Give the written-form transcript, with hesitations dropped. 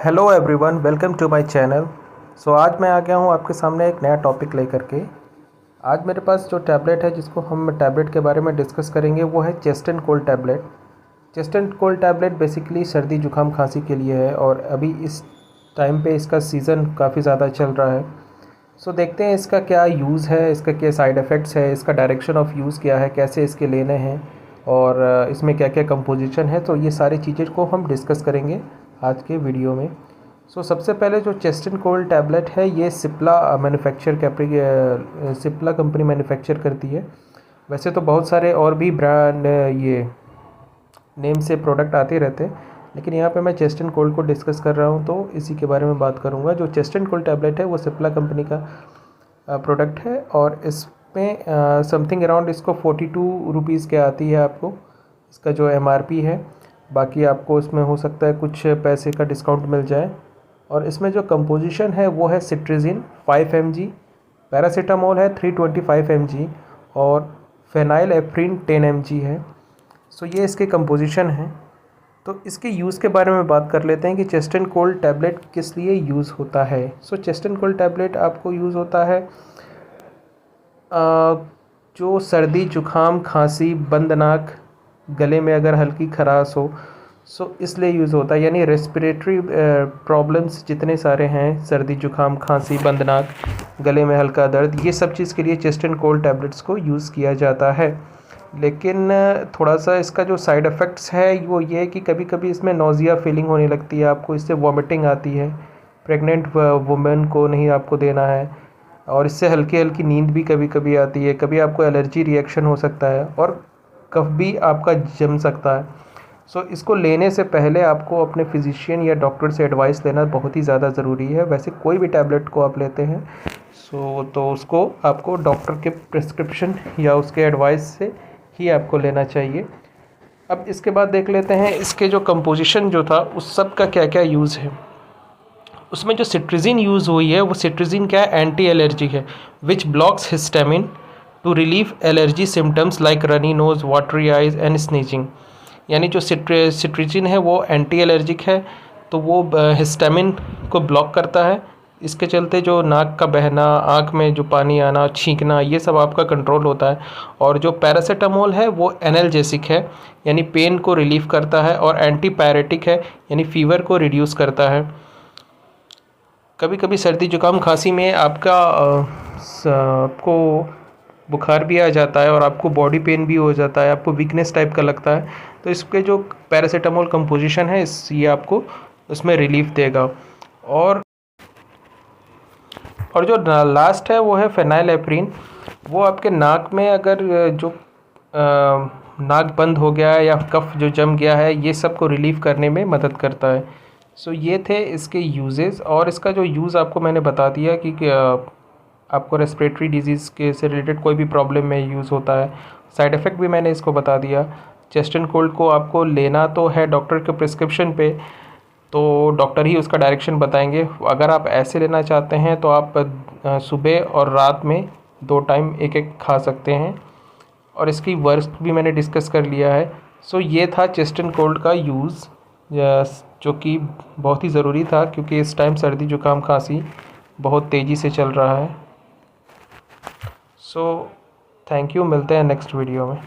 Hello everyone, welcome to my channel. आज मैं आ गया हूँ आपके सामने एक नया टॉपिक लेकर के। आज मेरे पास जो टैबलेट है जिसको हम टैबलेट के बारे में डिस्कस करेंगे वो है chest and cold tablet. Chest and cold tablet basically सर्दी जुकाम खांसी के लिए है और अभी इस टाइम पे इसका सीज़न काफ़ी ज़्यादा चल रहा है। देखते हैं इसका क्या यूज़ है, इसका क्या साइड इफ़ेक्ट्स है, इसका डायरेक्शन ऑफ यूज़ क्या है, कैसे इसके लेने हैं और इसमें क्या क्या कंपोजिशन है। ये सारी चीज़ें को हम डिस्कस करेंगे आज के वीडियो में। सबसे पहले जो चेस्ट एंड कोल्ड टैबलेट है ये सिप्ला कंपनी मैन्युफैक्चर करती है। वैसे तो बहुत सारे और भी ब्रांड ये नेम से प्रोडक्ट आते रहते हैं, लेकिन यहाँ पे मैं चेस्ट एंड कोल्ड को डिस्कस कर रहा हूँ तो इसी के बारे में बात करूँगा। जो चेस्ट एंड कोल्ड टैबलेट है वो सिप्ला कंपनी का प्रोडक्ट है और इसमें समथिंग अराउंड इसको 42 रुपीज़ के आती है आपको, इसका जो MRP है। बाकी आपको इसमें हो सकता है कुछ पैसे का डिस्काउंट मिल जाए। और इसमें जो कंपोजिशन है वो है सिट्रिजिन 5 mg, पैरासीटामोल है 325 mg और फेनाइल एफ्रीन 10 mg है। ये इसके कंपोजिशन है। इसके यूज़ के बारे में बात कर लेते हैं कि चेस्ट एंड कोल्ड टैबलेट किस लिए यूज़ होता है। चेस्ट एंड कोल्ड टैबलेट आपको यूज़ होता है जो सर्दी जुखाम खांसी बंद नाक गले में अगर हल्की खराश हो इसलिए यूज़ होता है। यानी रेस्पिरेटरी प्रॉब्लम्स जितने सारे हैं, सर्दी जुखाम खांसी बंद नाक गले में हल्का दर्द, ये सब चीज़ के लिए चेस्ट एंड कोल्ड टैबलेट्स को यूज़ किया जाता है। लेकिन थोड़ा सा इसका जो साइड इफ़ेक्ट्स है वो ये है कि कभी कभी इसमें नोज़िया फीलिंग होने लगती है आपको, इससे वॉमिटिंग आती है। प्रेग्नेंट वुमेन को नहीं आपको देना है और इससे हल्की हल्की नींद भी कभी कभी आती है। कभी आपको एलर्जी रिएक्शन हो सकता है और कफ भी आपका जम सकता है। इसको लेने से पहले आपको अपने फिजिशियन या डॉक्टर से एडवाइस लेना बहुत ही ज़्यादा ज़रूरी है। वैसे कोई भी टैबलेट को आप लेते हैं तो उसको आपको डॉक्टर के प्रिस्क्रिप्शन या उसके एडवाइस से ही आपको लेना चाहिए। अब इसके बाद देख लेते हैं इसके जो कंपोजिशन जो था उस सब का क्या क्या यूज़ है। उसमें जो सिट्रिजिन यूज़ हुई है वो सिट्रिजिन क्या है, एंटी एलर्जिक है, which blocks histamine to relieve allergy symptoms like runny nose, watery eyes and sneezing. यानी जो सिट्रिजिन है वो एंटी एलर्जिक है, तो वो हिस्टामिन को ब्लॉक करता है। इसके चलते जो नाक का बहना, आँख में जो पानी आना, छींकना, ये सब आपका कंट्रोल होता है। और जो पैरासीटामोल है वो एनाल्जेसिक है, यानी पेन को रिलीव करता है, और एंटी पायरेटिक है, यानी फीवर को रिड्यूस करता है। कभी कभी सर्दी जुकाम खांसी में आपको बुखार भी आ जाता है और आपको बॉडी पेन भी हो जाता है, आपको वीकनेस टाइप का लगता है, तो इसके जो पैरासीटामोल कंपोजिशन है ये आपको उसमें रिलीफ देगा। और जो लास्ट है वो है फेनाइल एफ्रीन। वो आपके नाक में अगर जो नाक बंद हो गया है या कफ जो जम गया है, ये सब को रिलीफ करने में मदद करता है। ये थे इसके यूजेस। और इसका जो यूज़ आपको मैंने बता दिया कि आपको रेस्पिरेटरी डिजीज़ के से रिलेटेड कोई भी प्रॉब्लम में यूज़ होता है। साइड इफ़ेक्ट भी मैंने इसको बता दिया। चेस्ट एंड कोल्ड को आपको लेना तो है डॉक्टर के प्रिस्क्रिप्शन पे, तो डॉक्टर ही उसका डायरेक्शन बताएंगे। अगर आप ऐसे लेना चाहते हैं तो आप सुबह और रात में 2 टाइम एक एक खा सकते हैं। और इसकी वर्क भी मैंने डिस्कस कर लिया है। ये था चेस्ट एंड कोल्ड का यूज़, जो कि बहुत ही ज़रूरी था क्योंकि इस टाइम सर्दी जुकाम खांसी बहुत तेज़ी से चल रहा है। थैंक यू, मिलते हैं नेक्स्ट वीडियो में।